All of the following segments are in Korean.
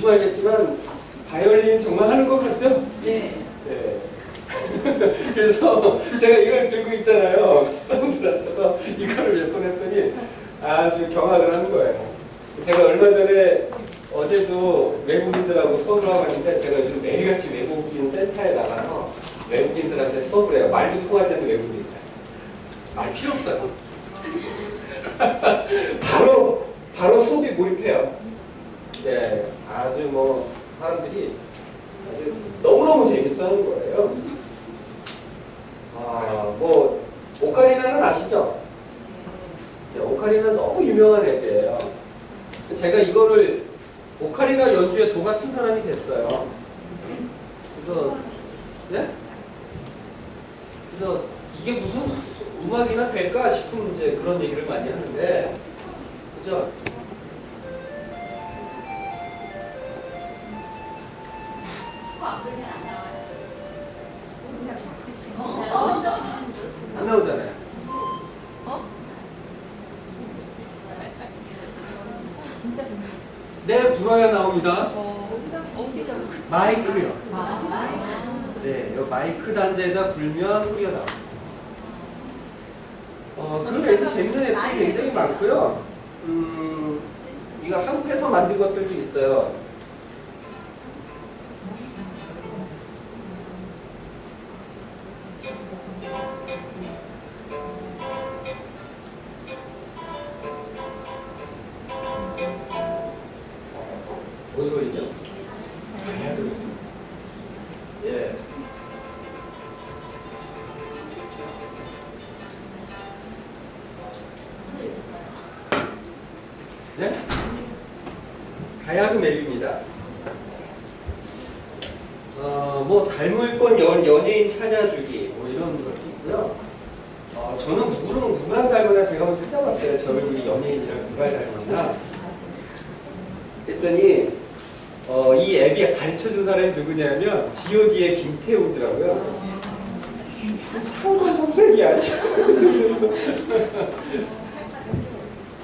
보시면 알겠지만 바이올린 정말 하는 것 같죠? 네. 네. 그래서 제가 이걸 들고 있잖아요. 사람들한테서 이거를 몇 번 했더니 아주 경악을 하는 거예요. 제가 얼마 전에 어제도 외국인들하고 수업을 하고 있는데 제가 요즘 매일같이 외국인 센터에 나가서 외국인들한테 수업을 해요. 말도 통할 때도 외국인이잖아요. 말 필요 없어요. 바로 수업이 몰입해요. 예, 아주 뭐 사람들이 아주 너무너무 재밌어 하는 거예요. 뭐 오카리나는 아시죠? 네, 오카리나 너무 유명한 앱이에요. 제가 이거를 오카리나 연주에 도 같은 사람이 됐어요. 그래서 네? 그래서 이게 무슨 음악이나 될까 싶은 이제 그런 얘기를 많이 하는데, 그죠? 안 나오잖아요. 네, 불어야 나옵니다. 마이크요. 네, 요 마이크 단자에다 불면 소리가 나옵니다. 그 외에도 재밌는 앱들이 굉장히 많고요. 이거 한국에서 만든 것들도 있어요. 뭔 소리죠? 예. 네? 가야금 앱입니다. 뭐 닮을 건 연예인 찾아주기 뭐 이런 것도 있고요. 저는 누구랑 닮으나 제가 먼저 찾아봤어요. 저 얼굴이 연예인이랑 누가 닮았나 했더니 이 앱이 가르쳐준 사람이 누구냐면 G.O.D의 김태우더라고요. 사오정 동생이야.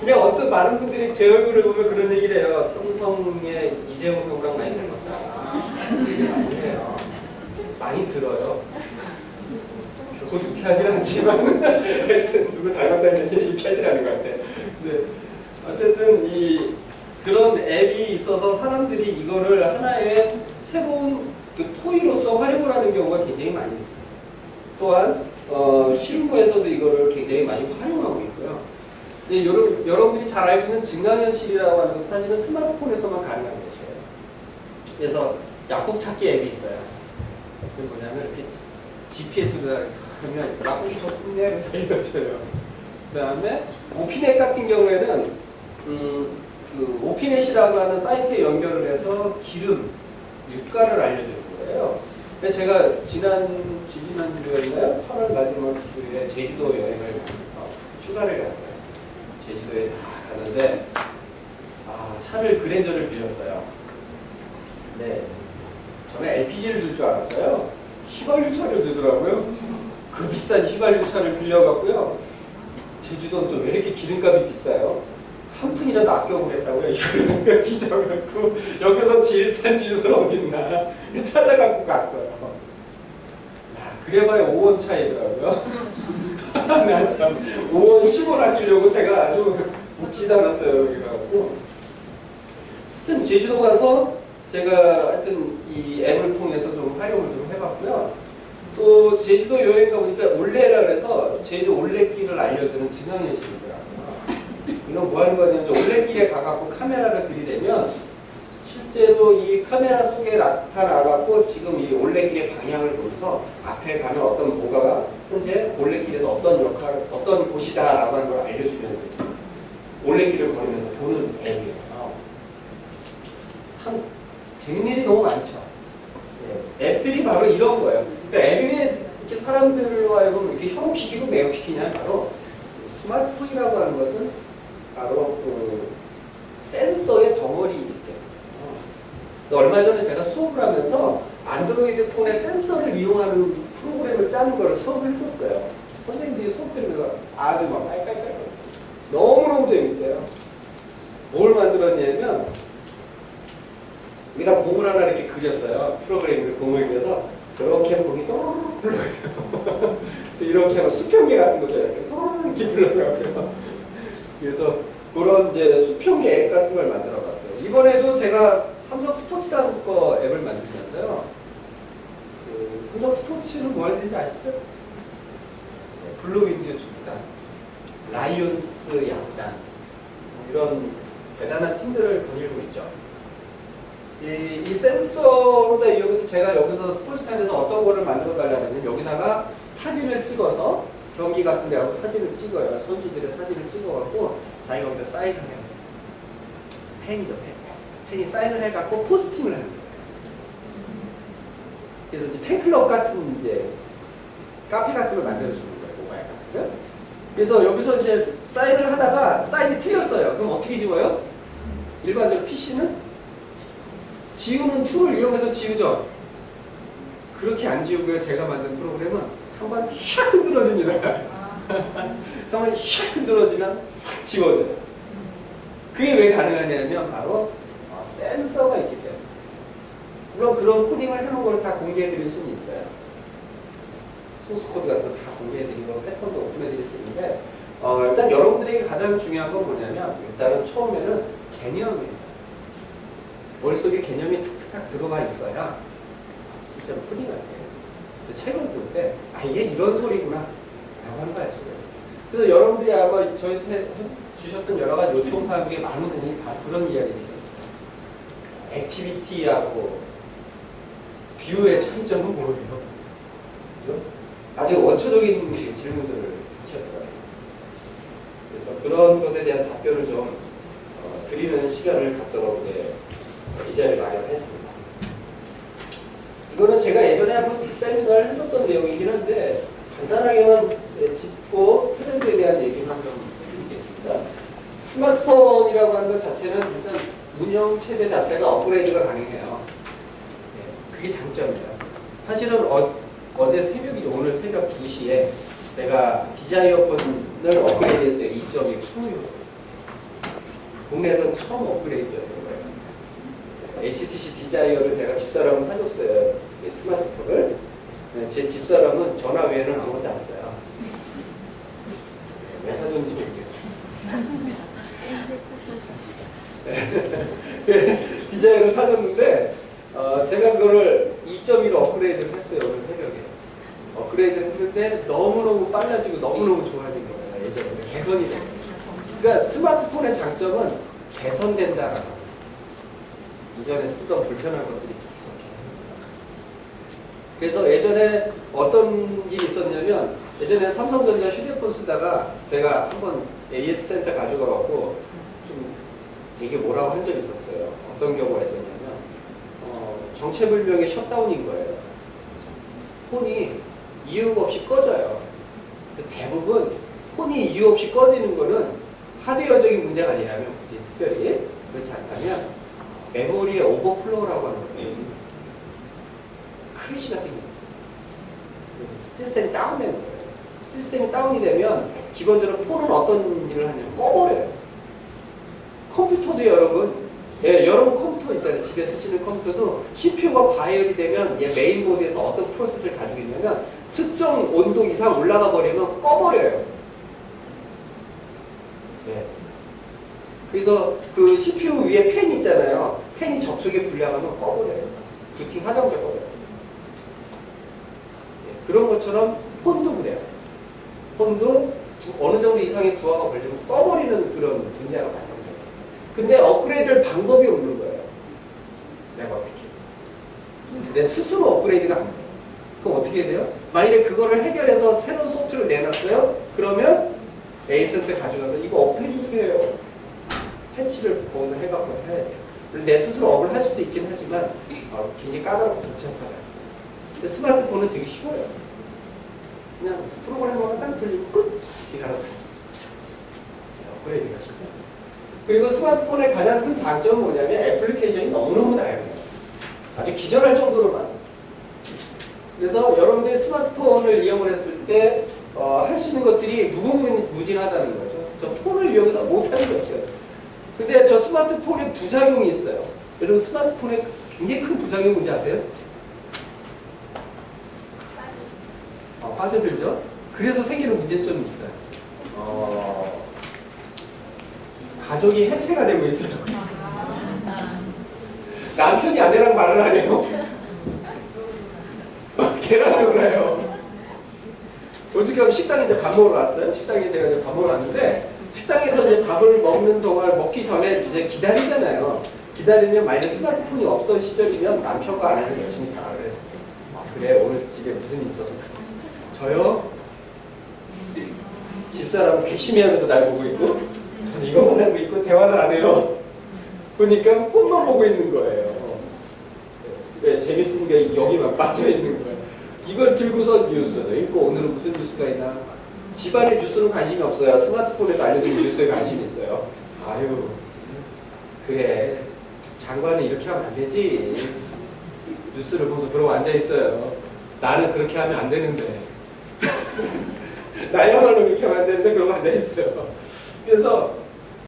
그냥 어떤 많은 분들이 제 얼굴을 보면 그런 얘기를 해요. 삼성의 이재용 성우랑 많이 닮았다. 얘기 많이 해요. 많이 들어요. 결코 유쾌하진 않지만 하여튼 누구 닮았다는 얘기 유쾌하진 않은 것 같아요. 근데 어쨌든 그런 앱이 있어서 사람들이 이거를 하나의 새로운 그 토이로서 활용을 하는 경우가 굉장히 많이 있습니다. 또한 실무에서도 이거를 굉장히 많이 활용하고 있고요. 근데 여러분들이 잘 알고 있는 증강현실이라고 하는 것은 사실은 스마트폰에서만 가능한 것이에요. 그래서 약국 찾기 앱이 있어요. 그게 뭐냐면 이렇게 GPS로 하면 약국이 좋군요 하면서 알려줘요. 그 다음에 오피넷 같은 경우에는 그 오피넷이라고 하는 사이트에 연결을 해서 기름, 유가를 알려주는 거예요. 근데 제가 지지난주였나요? 8월 마지막 주에 제주도 여행을 가면서 휴가를 갔어요. 제주도에 갔는데 차를 그랜저를 빌렸어요. 네, 저는 LPG를 줄 줄 알았어요. 휘발유차를 주더라고요. 그 비싼 휘발유차를 빌려갖고요. 제주도는 또 왜 이렇게 기름값이 비싸요? 한 푼이라도 아껴보겠다고요. 이걸 누가 뒤져갖고 여기서 제일 싼 주유소는 어딨나 찾아갖고 갔어요. 그래봐야 5원 차이더라고요. 나 참 5원 10원 아끼려고 제가 아주 웃지도 않았어요. 여기 가갖고 하여튼 제주도 가서 제가 하여튼 이 앱을 통해서 좀 활용을 좀 해봤고요. 또 제주도 여행 가보니까 올레라 그래서 제주 올레길을 알려주는 증강현실이더라고요. 이건 뭐 하는 거냐면 올레길에 가갖고 카메라를 들이대면 실제로 이 카메라 속에 나타나갖고 지금 이 올레길의 방향을 보면서 앞에 가면 어떤 뭐가 현재 올레길에서 어떤 곳이다라고 하는 걸 알려주면서 올레길을 걸으면서 보는 앱이에요. 참 재밌는 일이 너무 많죠. 네. 앱들이 바로 이런 거예요. 그러니까 앱이 왜 이렇게 사람들로 하여금 이렇게 현혹시키고 매혹시키냐 바로 스마트폰이라고 하는 것은 바로 그 센서의 덩어리이기 때문에 얼마 전에 제가 수업을 하면서 안드로이드 폰의 센서를 이용하는 프로그램을 짜는 걸 수업을 했었어요. 선생님들이 수업 들으면서 아주 막 깔깔깔 너무너무 재밌대요. 뭘 만들었냐면 여기다 공을 하나 이렇게 그렸어요. 프로그램을 공을 그려서 이렇게 하면 공이 또 흘러가요. 또 이렇게 하면 수평계 같은 거죠. 이렇게 흘러가고요. 그래서 그런 이제 수평계 앱 같은 걸 만들어봤어요. 이번에도 제가 삼성 스포츠단 거 앱을 만들었어요. 그 삼성 스포츠는 뭐 하는지 아시죠? 블루윙즈 축구단, 라이온스 야구단 이런 대단한 팀들을 거닐고 있죠. 이 센서로다 이용해서 제가 여기서 스포츠단에서 어떤 거를 만들어 달라면 여기다가 사진을 찍어서 경기 같은 데 가서 사진을 찍어요. 선수들의 사진을 찍어갖고 자기가 여기다 사인을 해요. 펜이죠, 펜. 펜이 사인을 해갖고 포스팅을 해요. 그래서 이제 팬클럽 같은 이제 카페 같은 걸 만들어주는 거예요. 모바일 카페를. 그래서 여기서 이제 사인을 하다가 사인이 틀렸어요. 그럼 어떻게 지워요? 일반적으로 PC는 지우는 툴을 이용해서 지우죠. 그렇게 안 지우고요. 제가 만든 프로그램은 한번 샥 흔들어집니다. 한번 샥 흔들어주면 싹 지워져요. 그게 왜 가능하냐면 바로 센서가 있기 때문에. 물론 그런 코딩을 해놓은 걸 다 공개해드릴 수는 있어요. 소스코드 같은 거 다 공개해드리고 패턴도 오픈해드릴 수 있는데 일단 여러분들에게 가장 중요한 건 뭐냐면 일단은 처음에는 개념이에요. 머릿속에 개념이 탁탁탁 들어가 있어야 실제로 코딩할 때 책을 볼 때 이게 이런 소리구나 라고 하는 걸 알 수가 있어요. 그래서 여러분들이 아마 저한테 주셨던 여러 가지 요청사항 중에 많은 부분이 다 그런 이야기들이에요. 액티비티하고 뷰의 차이점은 뭐예요? 그죠? 아주 원초적인 질문들을 하셨더라고요. 그래서 그런 것에 대한 답변을 좀 드리는 시간을 갖도록 이 자리를 마련했습니다. 이거는 제가 예전에 한번 세미나를 했었던 내용이긴 한데 간단하게만 짚고 트렌드에 대한 얘기만 좀 해드리겠습니다. 스마트폰이라고 하는 것 자체는 일단 운영 체제 자체가 업그레이드가 가능해요. 그게 장점이에요. 사실은 어제 새벽이죠. 오늘 새벽 2시에 제가 디자이어폰을 업그레이드했어요. 2.2 프로. 국내에서는 처음 업그레이드였던 거예요. HTC 디자이어를 제가 집사람을 사줬어요. 스마트폰을. 제 집사람은 전화 외에는 아무것도 안 써요. 왜 사줬는지 모르겠어요. 디자이어를 사줬는데 제가 그거를 2.1로 업그레이드를 했어요. 오늘 새벽에. 업그레이드를 했는데 너무너무 빨라지고 너무너무 좋아진 거예요. 예전에 개선이 돼요. 그러니까 스마트폰의 장점은 개선된다라고. 이전에 쓰던 불편한 것들이 계속 개선된다. 그래서 예전에 어떤 일이 있었냐면 예전에 삼성전자 휴대폰 쓰다가 제가 한번 AS 센터 가져가갖고 좀 되게 뭐라고 한 적이 있었어요. 어떤 경우가 있었냐면 정체불명의 셧다운인 거예요. 폰이 이유 없이 꺼져요. 대부분 폰이 이유 없이 꺼지는 거는 하드웨어적인 문제가 아니라면 굳이 특별히 그렇지 않다면 메모리의 오버플로우라고 하는 거예요. 크래시가 생깁니다. 그래서 시스템이 다운되는 거예요. 시스템이 다운이 되면 기본적으로 폰은 어떤 일을 하냐면 꺼버려요. 컴퓨터도 여러분 컴퓨터 있잖아요. 집에 쓰시는 컴퓨터도 CPU가 과열이 되면 메인보드에서 어떤 프로세스를 가지고 있냐면 특정 온도 이상 올라가 버리면 꺼버려요. 네. 그래서 그 CPU 위에 팬이 있잖아요. 팬이 접촉에 불량하면 꺼버려요. 부팅 하자마자 꺼버려요. 네. 그런 것처럼 폰도 그래요. 폰도 어느 정도 이상의 부하가 걸리면 꺼버리는 그런 문제가 발생돼요. 근데 업그레이드할 방법이 없는 거예요. 내가 어떻게? 내 스스로 업그레이드가 안 돼요. 그럼 어떻게 해야 돼요? 만약에 그거를 해결해서 새로운 소프트웨어를 내놨어요? 그러면 에이센터에 가져가서 이거 업 해주세요. 패치를 거기서 해갖고 해야 돼요. 내 스스로 업을 할 수도 있긴 하지만 굉장히 까다롭고 복잡하다. 근데 스마트폰은 되게 쉬워요. 그냥 프로그램만 딱 돌리고 끝! 지가 업그레이드가 쉽고. 그리고 스마트폰의 가장 큰 장점은 뭐냐면 애플리케이션이 너무너무 다양해요. 아주 기절할 정도로 많아요. 그래서 여러분들이 스마트폰을 이용을 했을 때 할 수 있는 것들이 무궁무진하다는 거죠. 저 폰을 이용해서 못하는 게 없어요. 근데 저 스마트폰에 부작용이 있어요. 여러분 스마트폰에 굉장히 큰 부작용 뭔지 아세요? 빠져들죠? 그래서 생기는 문제점이 있어요. 가족이 해체가 되고 있어요. 남편이 아내랑 말을 안 해요. 걔랑 놀아요. 어떻게 하면 식당에 이제 밥 먹으러 왔어요. 식당에 제가 이제 밥 먹으러 왔는데, 식당에서 이제 밥을 먹는 동안 먹기 전에 이제 기다리잖아요. 기다리면 만약에 스마트폰이 없던 시절이면 남편과 아내는 열심히 대화를 해서 그래 오늘 집에 무슨 일이 있어서 저요? 집사람은 괘씸해 하면서 날 보고 있고 저는 이것만 하고 있고 대화를 안 해요. 보니까 폰만 보고 있는 거예요. 네, 재밌는 게 여기만 빠져 있는 거예요. 이걸 들고서 뉴스도 읽고 오늘은 무슨 뉴스가 있나. 집안의 뉴스는 관심이 없어요. 스마트폰에서 알려주는 뉴스에 관심이 있어요. 아유 그래 장관은 이렇게 하면 안 되지. 뉴스를 보면서 그러고 앉아있어요. 나는 그렇게 하면 안 되는데 나야말로 그렇게 하면 안 되는데 그러고 앉아있어요. 그래서